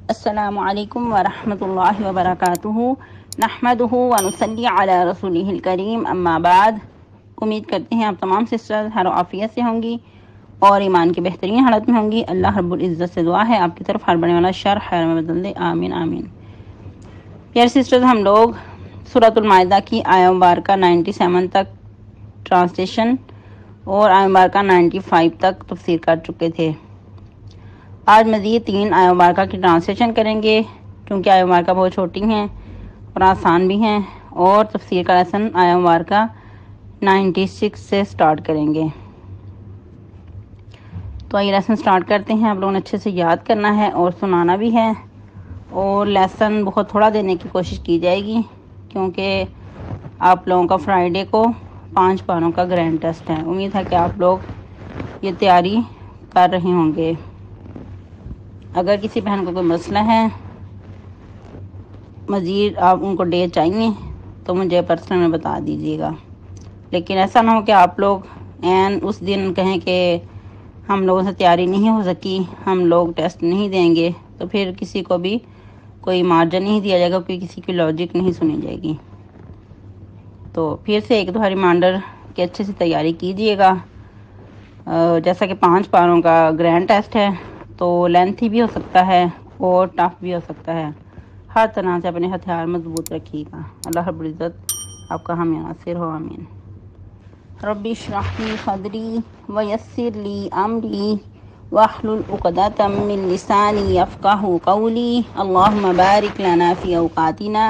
السلام علیکم ورحمۃ اللہ وبرکاتہ نحمدہ ونصلی علی رسولہ الکریم اما بعد۔ امید کرتے ہیں آپ تمام سسٹرز خیر و عافیت سے ہوں گی اور ایمان کی بہترین حالت میں ہوں گی۔ اللہ رب العزت سے دعا ہے آپ کی طرف ہر بڑھنے والا شر خیر میں بدل دے، آمین آمین۔ پیارے سسٹرز، ہم لوگ سورۃ المائدہ کی آیہ مبارکہ 97 تک ٹرانسلیشن اور آیہ مبارکہ 95 تک تفسیر کر چکے تھے۔ آج مزید 3 آیہ مبارکہ کی ٹرانسلیشن کریں گے، کیونکہ آیہ مبارکہ بہت چھوٹی ہیں اور آسان بھی ہیں، اور تفسیر کا لیسن آیہ مبارکہ 96 سے سٹارٹ کریں گے۔ تو یہ لیسن سٹارٹ کرتے ہیں۔ آپ لوگوں نے اچھے سے یاد کرنا ہے اور سنانا بھی ہے، اور لیسن بہت تھوڑا دینے کی کوشش کی جائے گی، کیونکہ آپ لوگوں کا فرائیڈے کو 5 پاروں کا گرینڈ ٹیسٹ ہے۔ امید ہے کہ آپ لوگ یہ تیاری کر رہے ہوں گے۔ اگر کسی بہن کو کوئی مسئلہ ہے، مزید آپ ان کو ڈیٹ چاہیے تو مجھے پرسنل میں بتا دیجیے گا، لیکن ایسا نہ ہو کہ آپ لوگ اس دن کہیں کہ ہم لوگوں سے تیاری نہیں ہو سکی، ہم لوگ ٹیسٹ نہیں دیں گے، تو پھر کسی کو بھی کوئی مارجن نہیں دیا جائے گا، کوئی کسی کی لاجک نہیں سنی جائے گی۔ تو پھر سے ایک دو ریمائنڈر کہ اچھے سے تیاری کیجیے گا۔ جیسا کہ 5 پاروں کا گرینڈ ٹیسٹ ہے، تو لینتھی بھی ہو سکتا ہے اور ٹف بھی ہو سکتا ہے۔ ہر طرح سے اپنے ہتھیار مضبوط رکھیے گا۔ اللہ رب العزت آپ کا حامی ناصر ہو، آمین۔ رب اشرح لی صدری ویسر لی امری واحلل عقدۃ من لسانی یفقہوا قولی۔ اللہم بارک لنا فی اوقاتنا،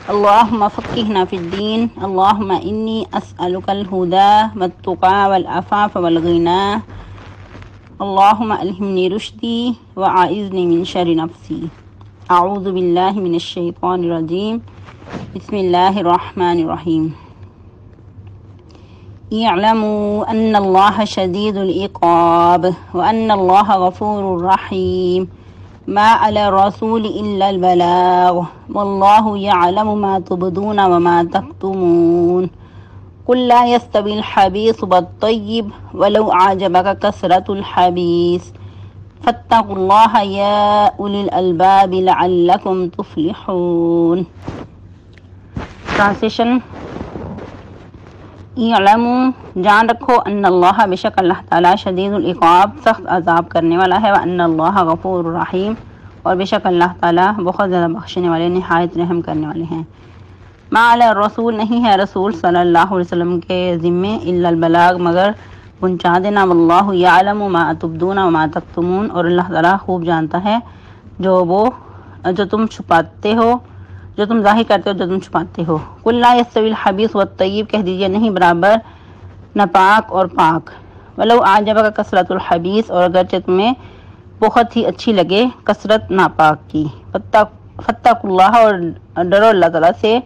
اللہم فقہنا فی الدین، اللہم انی اسألک الہدی والتقی والعفاف والغنی، اللہم الہمنی رشدی واعذنی من شر نفسی۔ اعوذ باللہ من الشیطان الرجیم، بسم اللہ الرحمن الرحیم۔ اعلموا ان اللہ شدید العقاب وان اللہ غفور رحیم، ما علی الرسول الا البلاغ واللہ یعلم ما تبدون وما تکتمون۔ قل لا يستوي الخبيث والطيب ولو أعجبك كثرة الخبيث فاتقوا الله يا أولي الألباب لعلكم تفلحون۔ ٹرانسلیشن: اعلموا، جان رکھو، ان اللہ، بے شک اللہ تعالیٰ، شدید العقاب، سخت عذاب کرنے والا ہے، وان اللہ غفور رحیم، اور بے شک اللہ تعالیٰ بہت زیادہ بخشنے والے، نہایت رحم کرنے والے ہیں۔ ما علی الرسول، نہیں ہے رسول صلی اللہ علیہ وسلم کے ذمے، الا البلاغ، مگر پہنچا دینا، واللہ یعلم ما تبدون وما تکتمون، اور اللہ تعالیٰ خوب جانتا ہے جو تم چھپاتے ہو، جو تم ظاہر کرتے ہو، جو تم چھپاتے ہو۔ قل لا یستوی الخبیث والطیب، کہہ دیجئے نہیں برابر ناپاک اور پاک۔ ولو اعجبک کثرت الخبیث، اور اگرچہ تمہیں بہت ہی اچھی لگے کثرت ناپاک کی۔ فاتقوا اللہ، اور ڈرو اللہ تعالیٰ سے،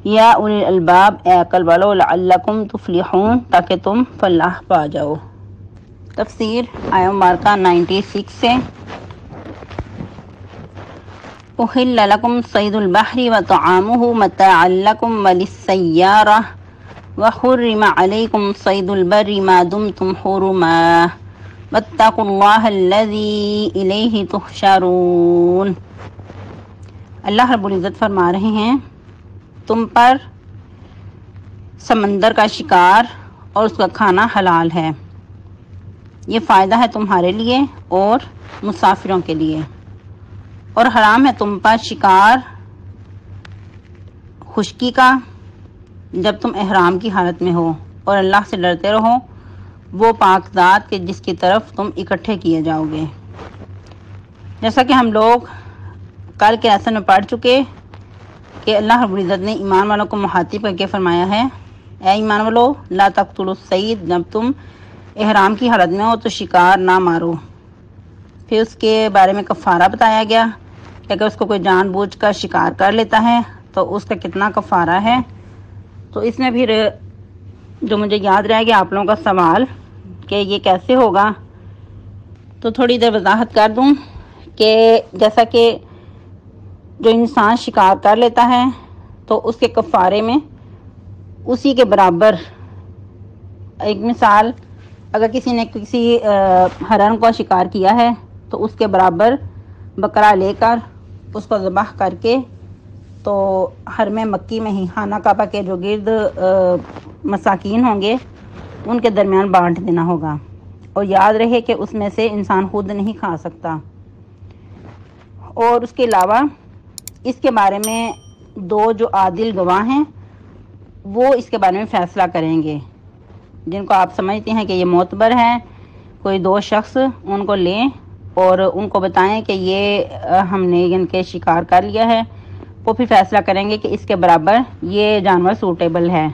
یا اولی الالباب، اے عقل والو، لعلکم تفلحون، تاکہ تم فلاح پا جاؤ۔ تفسیر آیہ مبارکہ 96 سے۔ احل لکم صید البحر وطعامہ متاعا لکم وللسیارہ وحرم علیکم صید البر ما دمتم حرما واتقوا اللہ الذی الیہ تحشرون۔ اللہ رب العزت فرما رہے ہیں، تم پر سمندر کا شکار اور اس کا کھانا حلال ہے، یہ فائدہ ہے تمہارے لیے اور مسافروں کے لیے، اور حرام ہے تم پر شکار خشکی کا جب تم احرام کی حالت میں ہو، اور اللہ سے ڈرتے رہو، وہ پاک ذات کے جس کی طرف تم اکٹھے کیے جاؤ گے۔ جیسا کہ ہم لوگ کل کے لیسن میں پڑھ چکے کہ اللہ رب العزت نے ایمان والوں کو مخاطب کر کے فرمایا ہے، اے ایمان والو، لا تقتلوا الصید، جب تم احرام کی حالت میں ہو تو شکار نہ مارو۔ پھر اس کے بارے میں کفارہ بتایا گیا کہ اگر اس کو کوئی جان بوجھ کر شکار کر لیتا ہے تو اس کا کتنا کفارہ ہے۔ تو اس میں پھر جو مجھے یاد رہ گیا آپ لوگوں کا سوال کہ یہ کیسے ہوگا، تو تھوڑی دیر وضاحت کر دوں کہ جیسا کہ جو انسان شکار کر لیتا ہے تو اس کے کفارے میں اسی کے برابر، ایک مثال، اگر کسی نے کسی ہرن کو شکار کیا ہے تو اس کے برابر بکرا لے کر اس کو ذبح کر کے تو حرم مکی میں ہی خانہ کعبہ کے جو گرد مساکین ہوں گے ان کے درمیان بانٹ دینا ہوگا، اور یاد رہے کہ اس میں سے انسان خود نہیں کھا سکتا۔ اور اس کے علاوہ اس کے بارے میں دو جو عادل گواہ ہیں وہ اس کے بارے میں فیصلہ کریں گے، جن کو آپ سمجھتے ہیں کہ یہ معتبر ہے، کوئی دو شخص ان کو لیں اور ان کو بتائیں کہ یہ ہم نے ان کے شکار کر لیا ہے، وہ پھر فیصلہ کریں گے کہ اس کے برابر یہ جانور سوٹیبل ہے،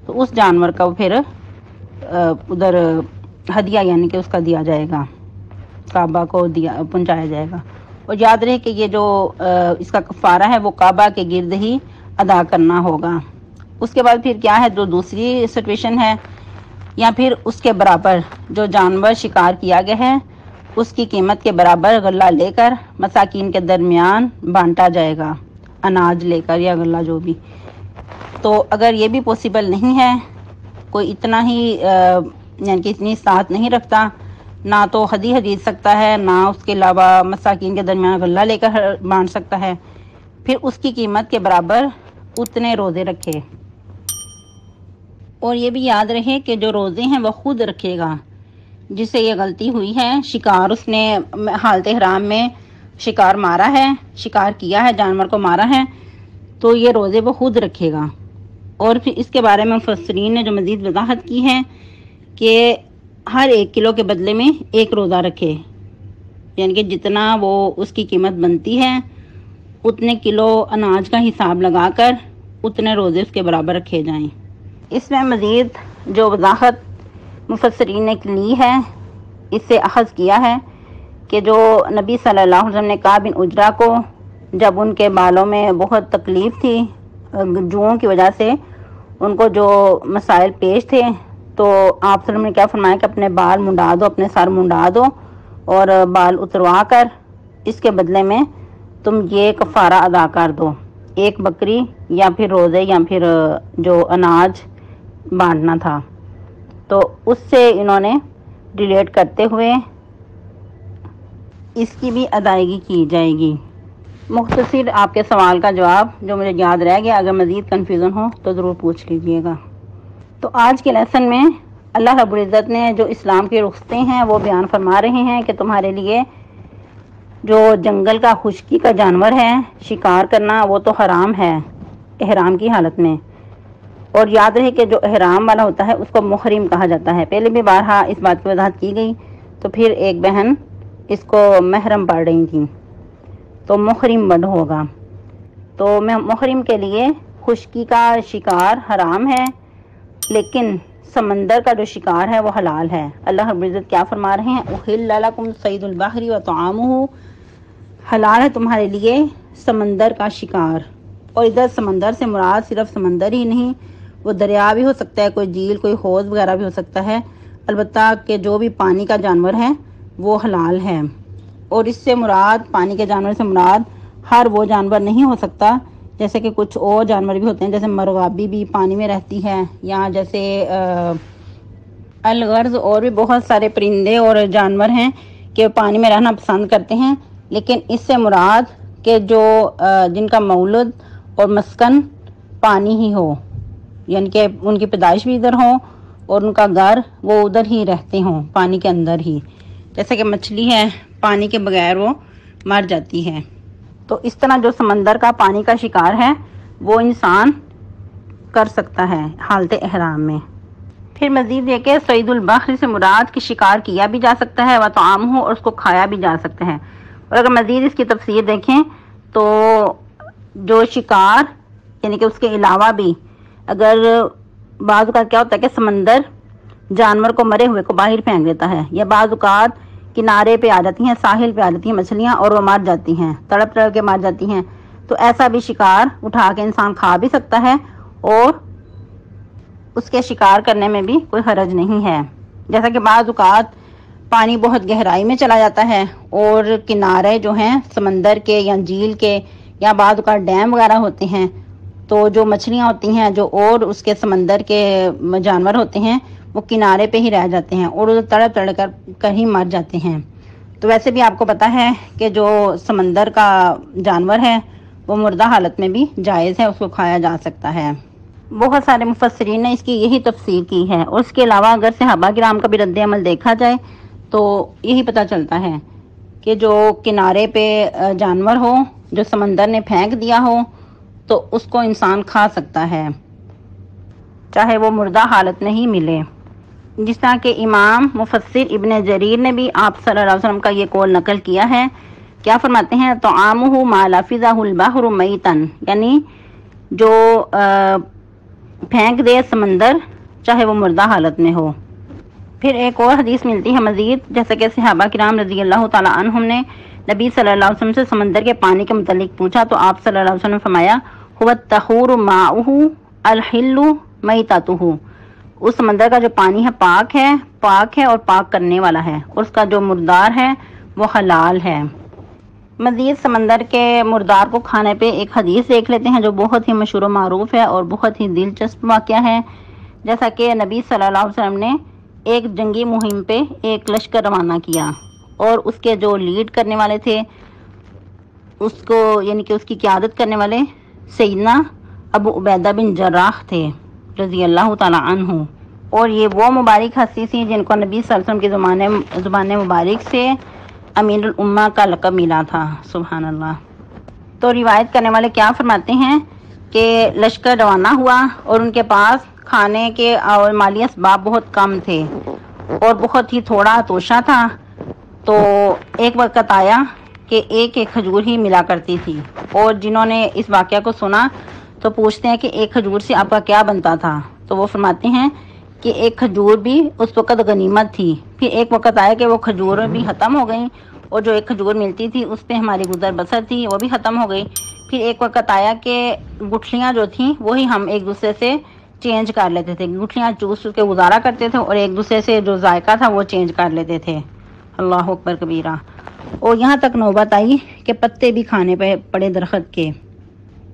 تو اس جانور کا پھر ادھر ہدیہ یعنی کہ اس کا دیا جائے گا، کعبہ کو پہنچایا جائے گا۔ اور یاد رہے کہ یہ جو اس کا کفارہ ہے وہ کعبہ کے گرد ہی ادا کرنا ہوگا۔ اس کے بعد پھر کیا ہے، جو دوسری سچویشن ہے، یا پھر اس کے برابر جو جانور شکار کیا گیا ہے اس کی قیمت کے برابر غلہ لے کر مساکین کے درمیان بانٹا جائے گا، اناج لے کر یا غلہ جو بھی۔ تو اگر یہ بھی پاسبل نہیں ہے، کوئی اتنا ہی یعنی کہ اتنی ساتھ نہیں رکھتا، نہ تو خرید سکتا ہے، نہ اس کے علاوہ مساکین کے درمیان غلہ لے کر بانٹ سکتا ہے، پھر اس کی قیمت کے برابر اتنے روزے رکھے۔ اور یہ بھی یاد رہے کہ جو روزے ہیں وہ خود رکھے گا، جس سے یہ غلطی ہوئی ہے، شکار اس نے حالت احرام میں شکار مارا ہے، شکار کیا ہے، جانور کو مارا ہے، تو یہ روزے وہ خود رکھے گا۔ اور پھر اس کے بارے میں مفسرین نے جو مزید وضاحت کی ہے کہ ہر 1 کلو کے بدلے میں 1 روزہ رکھے، یعنی کہ جتنا وہ اس کی قیمت بنتی ہے اتنے کلو اناج کا حساب لگا کر اتنے روزے اس کے برابر رکھے جائیں۔ اس میں مزید جو وضاحت مفسرین نے لی ہے، اس سے اخذ کیا ہے کہ جو نبی صلی اللہ علیہ وسلم نے کعب بن عجرہ کو جب ان کے بالوں میں بہت تکلیف تھی جوؤں کی وجہ سے، ان کو جو مسائل پیش تھے، تو آپ صلی اللہ علیہ وسلم نے کیا فرمایا کہ اپنے بال منڈا دو، اپنے سر منڈا دو اور بال اتروا کر اس کے بدلے میں تم یہ کفارہ ادا کر دو، 1 بکری یا پھر روزے یا پھر جو اناج بانٹنا تھا۔ تو اس سے انہوں نے ریلیٹ کرتے ہوئے اس کی بھی ادائیگی کی جائے گی۔ مختصر آپ کے سوال کا جواب جو مجھے یاد رہ گیا، اگر مزید کنفیوژن ہو تو ضرور پوچھ لیجئے گا۔ تو آج کے لیسن میں اللہ رب العزت نے جو اسلام کی رخصتیں ہیں وہ بیان فرما رہے ہیں کہ تمہارے لیے جو جنگل کا خشکی کا جانور ہے شکار کرنا وہ تو حرام ہے احرام کی حالت میں، اور یاد رہے کہ جو احرام والا ہوتا ہے اس کو محرم کہا جاتا ہے۔ پہلے بھی بارہا اس بات کی وضاحت کی گئی، تو پھر ایک بہن اس کو محرم پڑھ رہی تھیں، تو محرم ورڈ ہوگا۔ تو محرم کے لیے خشکی کا شکار حرام ہے، لیکن سمندر کا جو شکار ہے وہ حلال ہے۔ اللہ رب العزت کیا فرما رہے ہیں، احل لکم صید البحر وطعامہ، حلال ہے تمہارے لیے سمندر کا شکار۔ اور ادھر سمندر سے مراد صرف سمندر ہی نہیں، وہ دریا بھی ہو سکتا ہے، کوئی جھیل، کوئی حوض وغیرہ بھی ہو سکتا ہے، البتہ کہ جو بھی پانی کا جانور ہے وہ حلال ہے۔ اور اس سے مراد، پانی کے جانور سے مراد ہر وہ جانور نہیں ہو سکتا، جیسے کہ کچھ اور جانور بھی ہوتے ہیں، جیسے مرغابی بھی پانی میں رہتی ہے، یا جیسے الغرض اور بھی بہت سارے پرندے اور جانور ہیں کہ پانی میں رہنا پسند کرتے ہیں، لیکن اس سے مراد کہ جو جن کا مولد اور مسکن پانی ہی ہو، یعنی کہ ان کی پیدائش بھی ادھر ہو اور ان کا گھر وہ ادھر ہی رہتے ہوں، پانی کے اندر ہی، جیسے کہ مچھلی ہے پانی کے بغیر وہ مر جاتی ہے۔ تو اس طرح جو سمندر کا پانی کا شکار ہے وہ انسان کر سکتا ہے حالت احرام میں۔ پھر مزید یہ کہ صید البحر سے مراد کہ شکار کیا بھی جا سکتا ہے وطعامہ، اور اس کو کھایا بھی جا سکتا ہے۔ اور اگر مزید اس کی تفسیر دیکھیں تو جو شکار یعنی کہ اس کے علاوہ بھی اگر بعض اوقات کیا ہوتا ہے کہ سمندر جانور کو مرے ہوئے کو باہر پھینک دیتا ہے، یا بعض اوقات کنارے پہ آ جاتی ہیں، ساحل پہ آ جاتی ہیں مچھلیاں اور وہ مر جاتی ہیں، تڑپ تڑپ کے مر جاتی ہیں، تو ایسا بھی شکار اٹھا کے انسان کھا بھی سکتا ہے، اور اس کے شکار کرنے میں بھی کوئی حرج نہیں ہے۔ جیسا کہ بعض اوقات پانی بہت گہرائی میں چلا جاتا ہے اور کنارے جو ہیں سمندر کے یا جھیل کے یا بعض اوقات ڈیم وغیرہ ہوتے ہیں، تو جو مچھلیاں ہوتی ہیں جو اور اس کے سمندر کے جانور ہوتے ہیں وہ کنارے پہ ہی رہ جاتے ہیں اور تڑپ تڑپ کر ہی مر جاتے ہیں۔ تو ویسے بھی آپ کو پتہ ہے کہ جو سمندر کا جانور ہے وہ مردہ حالت میں بھی جائز ہے، اس کو کھایا جا سکتا ہے۔ بہت سارے مفسرین نے اس کی یہی تفسیر کی ہے، اور اس کے علاوہ اگر صحابہ کرام کا بھی رد عمل دیکھا جائے تو یہی پتہ چلتا ہے کہ جو کنارے پہ جانور ہو، جو سمندر نے پھینک دیا ہو، تو اس کو انسان کھا سکتا ہے، چاہے وہ مردہ حالت میں ہی ملے۔ جس طرح کہ امام مفسر ابن جریر نے بھی آپ صلی اللہ علیہ وسلم کا یہ قول نقل کیا ہے، کیا فرماتے ہیں؟ طعامہ ما لفظہ البحر میتن، یعنی جو پھینک دے سمندر چاہے وہ مردہ حالت میں ہو۔ پھر ایک اور حدیث ملتی ہے مزید، جیسا کہ صحابہ کرام رضی اللہ تعالی عنہم نے نبی صلی اللہ علیہ وسلم سے سمندر کے پانی کے متعلق پوچھا تو آپ صلی اللہ علیہ وسلم نے فرمایا هو الطہور ماؤہ الحل میتتہ، اس سمندر کا جو پانی ہے پاک ہے اور پاک کرنے والا ہے، اور اس کا جو مردار ہے وہ حلال ہے۔ مزید سمندر کے مردار کو کھانے پہ ایک حدیث دیکھ لیتے ہیں جو بہت ہی مشہور و معروف ہے اور بہت ہی دلچسپ واقعہ ہے۔ جیسا کہ نبی صلی اللہ علیہ وسلم نے ایک جنگی مہم پہ ایک لشکر روانہ کیا، اور اس کے جو لیڈ کرنے والے تھے، اس کو یعنی کہ اس کی قیادت کرنے والے سیدنا ابو عبیدہ بن جراح تھے رضی اللہ تعالی عنہ، اور یہ وہ مبارک ہستی تھی جن کو نبی صلی اللہ علیہ وسلم کی زبان مبارک سے امیر الامہ کا لقب ملا تھا۔ سبحان اللہ۔ تو روایت کرنے والے کیا فرماتے ہیں کہ لشکر روانہ ہوا اور ان کے پاس کھانے کے اور مالی اسباب بہت کم تھے اور بہت ہی تھوڑا توشہ تھا، تو ایک وقت آیا کہ ایک کھجور ہی ملا کرتی تھی، اور جنہوں نے اس واقعہ کو سنا تو پوچھتے ہیں کہ ایک کھجور سے آپ کا کیا بنتا تھا؟ تو وہ فرماتے ہیں کہ ایک کھجور بھی اس وقت غنیمت تھی۔ پھر ایک وقت آیا کہ وہ کھجور بھی ختم ہو گئیں، اور جو ایک کھجور ملتی تھی اس پہ ہماری گزر بسر تھی وہ بھی ختم ہو گئی۔ پھر ایک وقت آیا کہ گٹھلیاں جو تھیں وہی ہم ایک دوسرے سے چینج کر لیتے تھے، گٹھلیاں چوس کے گزارا کرتے تھے اور ایک دوسرے سے جو ذائقہ تھا وہ چینج کر لیتے تھے۔ اللہ اکبر کبیرہ۔ اور یہاں تک نوبت آئی کہ پتے بھی کھانے پہ پڑے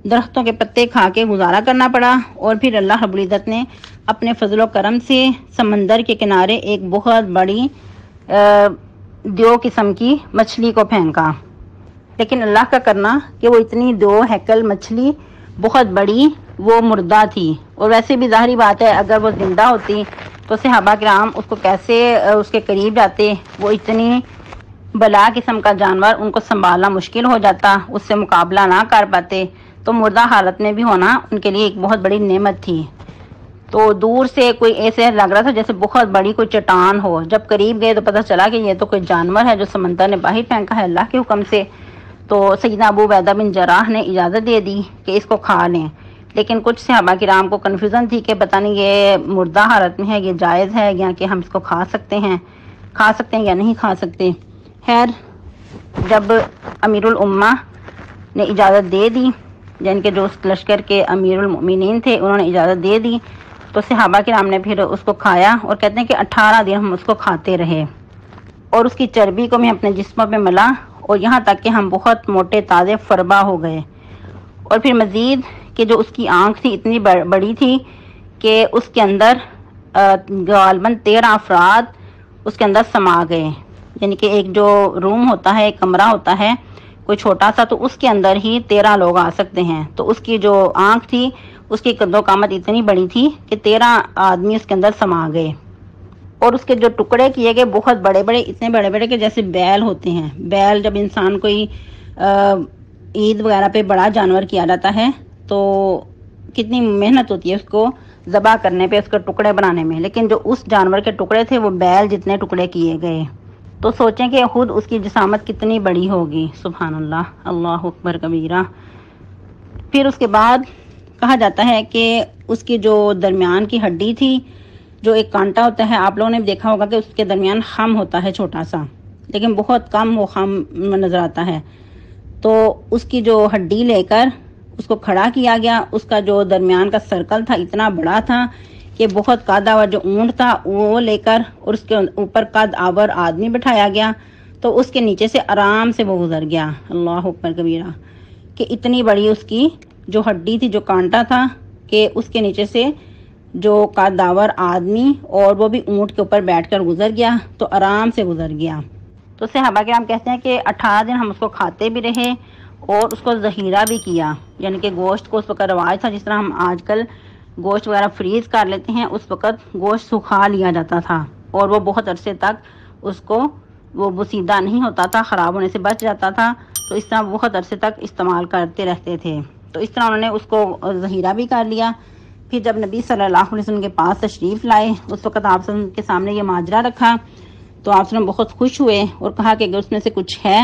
درختوں کے پتے کھا کے گزارا کرنا پڑا، اور پھر اللہ رب العزت نے اپنے فضل و کرم سے سمندر کے کنارے ایک بہت بڑی دیو قسم کی مچھلی کو پھینکا۔ لیکن اللہ کا کرنا کہ وہ اتنی 2 ہیکل مچھلی بہت بڑی وہ مردہ تھی، اور ویسے بھی ظاہری بات ہے اگر وہ زندہ ہوتی تو صحابہ کرام اس کو کیسے اس کے قریب جاتے، وہ اتنی بلا قسم کا جانور ان کو سنبھالنا مشکل ہو جاتا، اس سے مقابلہ نہ کر پاتے، تو مردہ حالت میں بھی ہونا ان کے لیے ایک بہت بڑی نعمت تھی۔ تو دور سے کوئی ایسے لگ رہا تھا جیسے بہت بڑی کوئی چٹان ہو، جب قریب گئے تو پتہ چلا کہ یہ تو کوئی جانور ہے جو سمندر نے باہر پھینکا ہے اللہ کے حکم سے۔ تو سیدنا ابو عبیدہ بن جراح نے اجازت دے دی کہ اس کو کھا لیں، لیکن کچھ صحابہ کرام کو کنفیوژن تھی کہ پتہ نہیں یہ مردہ حالت میں ہے، یہ جائز ہے یا کہ ہم اس کو کھا سکتے ہیں یا نہیں کھا سکتے۔ خیر، جب امیر الامہ نے اجازت دے دی، جن کے جو اس لشکر کے امیر المؤمنین تھے انہوں نے اجازت دے دی، تو صحابہ کرام نے پھر اس کو کھایا، اور کہتے ہیں کہ 18 دن ہم اس کو کھاتے رہے، اور اس کی چربی کو میں اپنے جسم پہ ملا، اور یہاں تک کہ ہم بہت موٹے تازے فربا ہو گئے۔ اور پھر مزید کہ جو اس کی آنکھ تھی اتنی بڑی تھی کہ اس کے اندر غالباً 13 افراد اس کے اندر سما گئے، یعنی کہ ایک جو روم ہوتا ہے، ایک کمرہ ہوتا ہے کوئی چھوٹا سا، تو اس کے اندر ہی 13 لوگ آ سکتے ہیں، تو اس کی جو آنکھ تھی اس کی قد و قامت اتنی بڑی تھی کہ 13 آدمی اس کے اندر سما گئے، اور اس کے جو ٹکڑے کیے گئے بہت بڑے بڑے، اتنے بڑے بڑے کہ جیسے بیل ہوتے ہیں، بیل جب انسان کوئی عید وغیرہ پہ بڑا جانور کیا جاتا ہے تو کتنی محنت ہوتی ہے اس کو ذبح کرنے پہ، اس کے ٹکڑے بنانے میں، لیکن جو اس جانور کے ٹکڑے تھے وہ بیل جتنے ٹکڑے کیے گئے، تو سوچیں کہ خود اس کی جسامت کتنی بڑی ہوگی۔ سبحان اللہ، اللہ اکبر کبیرہ۔ پھر اس کے بعد کہا جاتا ہے کہ اس کی جو درمیان کی ہڈی تھی، جو ایک کانٹا ہوتا ہے، آپ لوگوں نے دیکھا ہوگا کہ اس کے درمیان خم ہوتا ہے چھوٹا سا، لیکن بہت کم وہ خم نظر آتا ہے، تو اس کی جو ہڈی لے کر اس کو کھڑا کیا گیا، اس کا جو درمیان کا سرکل تھا اتنا بڑا تھا کہ بہت قد آور جو اونٹ تھا وہ لے کر، اور اس کے اوپر قد آور آدمی بٹھایا گیا، تو اس کے نیچے سے آرام سے وہ گزر گیا۔ اللہ اکبر کبیرہ، کہ اتنی بڑی اس کی جو ہڈی تھی، جو کانٹا تھا، کہ اس کے نیچے سے جو قدآور آدمی اور وہ بھی اونٹ کے اوپر بیٹھ کر گزر گیا، تو آرام سے گزر گیا۔ تو صحابہ کرام کہتے ہیں کہ 18 دن ہم اس کو کھاتے بھی رہے اور اس کو ذخیرہ بھی کیا، یعنی کہ گوشت کو اس وقت رواج تھا جس طرح ہم آج کل گوشت وغیرہ فریز کر لیتے ہیں، اس وقت گوشت سکھا لیا جاتا تھا اور وہ بہت عرصے تک اس کو وہ بسیدہ نہیں ہوتا تھا، خراب ہونے سے بچ جاتا تھا، تو اس طرح بہت عرصے تک استعمال کرتے رہتے تھے۔ تو اس طرح انہوں نے اس کو ذخیرہ بھی کر لیا۔ پھر جب نبی صلی اللہ علیہ وسلم کے پاس تشریف لائے، اس وقت آپ صلی اللہ علیہ وسلم کے سامنے یہ ماجرا رکھا تو آپ صلی اللہ علیہ وسلم بہت خوش ہوئے اور کہا کہ اگر اس میں سے کچھ ہے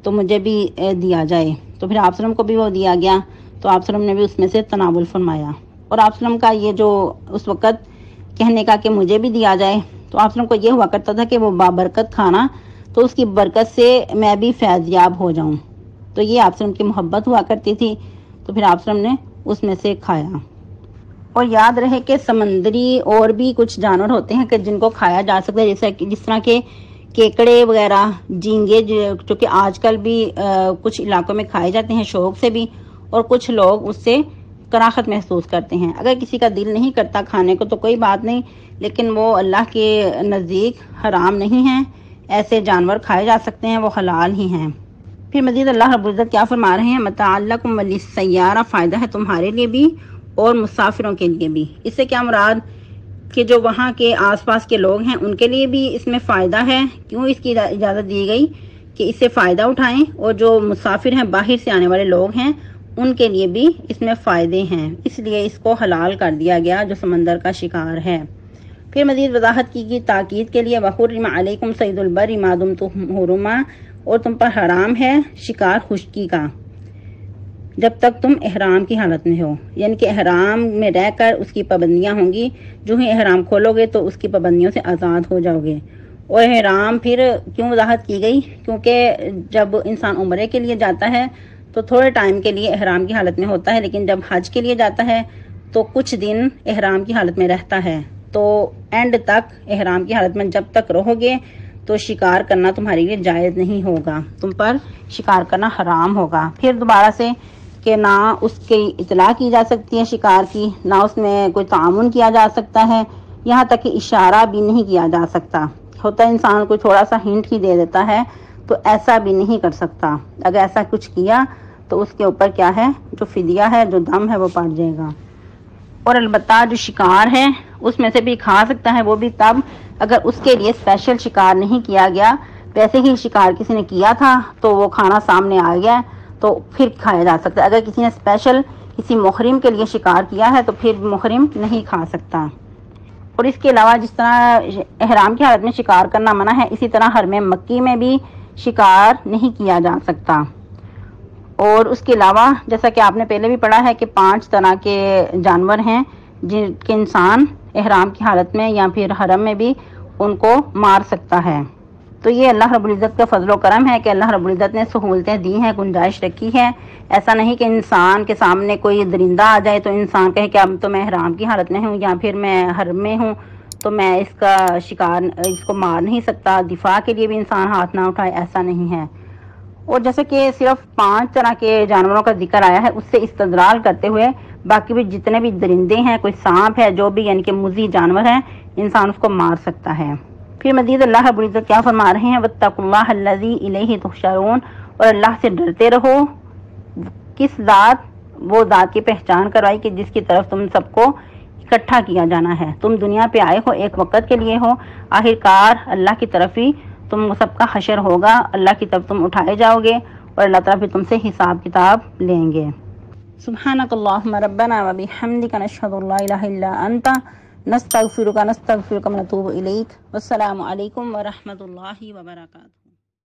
تو مجھے بھی دیا جائے۔ تو پھر آپ صلی اللہ علیہ وسلم کو بھی وہ دیا گیا، تو آپ صلی اللہ علیہ وسلم نے بھی اس میں سے تناول فرمایا۔ اور آپ صلی اللہ علیہ وسلم کا یہ جو اس وقت کہنے کا کہ مجھے بھی دیا جائے، تو آپ صلی اللہ علیہ وسلم کو یہ ہوا کرتا تھا کہ وہ بابرکت کھانا، تو اس کی برکت سے میں بھی فیض یاب ہو جاؤں، تو یہ آپ صلی اللہ علیہ وسلم کی محبت ہوا کرتی تھی۔ تو پھر آپ صلی اللہ علیہ وسلم نے اس میں سے کھایا۔ اور یاد رہے کہ سمندری اور بھی کچھ جانور ہوتے ہیں کہ جن کو کھایا جا سکتا ہے، جیسے جس طرح کے کیکڑے وغیرہ، جھینگے جو کہ آج کل بھی کچھ علاقوں میں کھائے جاتے ہیں شوق سے بھی، اور کچھ لوگ اس سے کراہت محسوس کرتے ہیں۔ اگر کسی کا دل نہیں کرتا کھانے کو تو کوئی بات نہیں، لیکن وہ اللہ کے نزدیک حرام نہیں ہیں، ایسے جانور کھائے جا سکتے ہیں، وہ حلال ہی ہیں۔ پھر مزید اللہ رب العزت کیا فرما رہے ہیں؟ متاع لکم وللسیارہ، فائدہ ہے تمہارے لیے بھی اور مسافروں کے لیے بھی۔ اس سے کیا مراد کہ جو وہاں کے آس پاس کے لوگ ہیں ان کے لیے بھی اس میں فائدہ ہے۔ کیوں اس کی اجازت دی گئی؟ کہ اس سے فائدہ اٹھائیں، اور جو مسافر ہیں، باہر سے آنے والے لوگ ہیں، ان کے لیے بھی اس میں فائدے ہیں، اس لیے اس کو حلال کر دیا گیا جو سمندر کا شکار ہے۔ پھر مزید وضاحت کی گئی تاکید کے لیے، وَحُرِّمَ عَلَيْكُمْ صَيْدُ الْبَرِّ مَا دُمْتُمْ حُرُمًا، اور تم پر حرام ہے شکار خشکی کا جب تک تم احرام کی حالت میں ہو، یعنی کہ احرام میں رہ کر اس کی پابندیاں ہوں گی، جو ہی احرام کھولو گے تو اس کی پابندیوں سے آزاد ہو جاؤ گے۔ اور احرام پھر کیوں وضاحت کی گئی؟ کیونکہ جب انسان عمرے کے لیے جاتا ہے تو تھوڑے ٹائم کے لیے احرام کی حالت میں ہوتا ہے، لیکن جب حج کے لیے جاتا ہے تو کچھ دن احرام کی حالت میں رہتا ہے۔ تو اینڈ تک احرام کی حالت میں جب تک رہو گے تو شکار کرنا تمہارے لیے جائز نہیں ہوگا، تم پر شکار کرنا حرام ہوگا۔ پھر دوبارہ سے کہ نہ اس کی اطلاع کی جا سکتی ہے شکار کی، نہ اس میں کوئی تعاون کیا جا سکتا ہے، یہاں تک کہ اشارہ بھی نہیں کیا جا سکتا۔ ہوتا ہے انسان کو تھوڑا سا ہنٹ ہی دے دیتا ہے، تو ایسا بھی نہیں کر سکتا۔ اگر ایسا کچھ کیا تو اس کے اوپر کیا ہے؟ جو فدیہ ہے، جو دم ہے، وہ پڑ جائے گا۔ اور البتہ جو شکار ہے اس میں سے بھی کھا سکتا ہے، وہ بھی تب اگر اس کے لیے اسپیشل شکار نہیں کیا گیا، ویسے ہی شکار کسی نے کیا تھا تو وہ کھانا سامنے آ گیا تو پھر کھایا جا سکتا ہے۔ اگر کسی نے اسپیشل کسی محرم کے لیے شکار کیا ہے تو پھر محرم نہیں کھا سکتا۔ اور اس کے علاوہ جس طرح احرام کی حالت میں شکار کرنا منع ہے، اسی طرح حرم مکی میں بھی شکار نہیں کیا جا سکتا۔ اور اس کے علاوہ جیسا کہ آپ نے پہلے بھی پڑھا ہے کہ 5 طرح کے جانور ہیں جن کے انسان احرام کی حالت میں یا پھر حرم میں بھی ان کو مار سکتا ہے۔ تو یہ اللہ رب العزت کا فضل و کرم ہے کہ اللہ رب العزت نے سہولتیں دی ہیں، گنجائش رکھی ہے۔ ایسا نہیں کہ انسان کے سامنے کوئی درندہ آ جائے تو انسان کہے کہ اب تو میں احرام کی حالت میں ہوں یا پھر میں حرم میں ہوں تو میں اس کا شکار اس کو مار نہیں سکتا، دفاع کے لیے بھی انسان ہاتھ نہ اٹھائے، ایسا نہیں ہے۔ اور جیسے کہ صرف 5 طرح کے جانوروں کا ذکر آیا ہے، اس سے استدلال کرتے ہوئے باقی بھی جتنے بھی درندے ہیں، کوئی سانپ ہے، جو بھی یعنی کہ مضی جانور ہے، انسان اس کو مار سکتا ہے۔ پھر مزید اللہ رب العزت کیا فرما رہے ہیں؟ وَاتَّقُوا اللَّهَ الَّذِي إِلَيْهِ تُحْشَرُونَ، اور اللہ سے ڈرتے رہو۔ کس ذات؟ وہ ذات کی پہچان کروائی کہ جس کی طرف تم سب کو اکٹھا کیا جانا ہے۔ تم دنیا پہ آئے ہو ایک وقت کے لیے ہو، آخرکار اللہ کی طرف ہی تم سب کا حشر ہوگا، اللہ کی طرف تم اٹھائے جاؤ گے اور اللہ تعالیٰ پھر تم سے حساب کتاب لیں گے۔ سبحانک اللہم ربنا و بحمدک، نشہد ان لا الہ الا انت، نستغفرک ونتوب الیک۔ والسلام علیکم ورحمۃ اللہ وبرکاتہ۔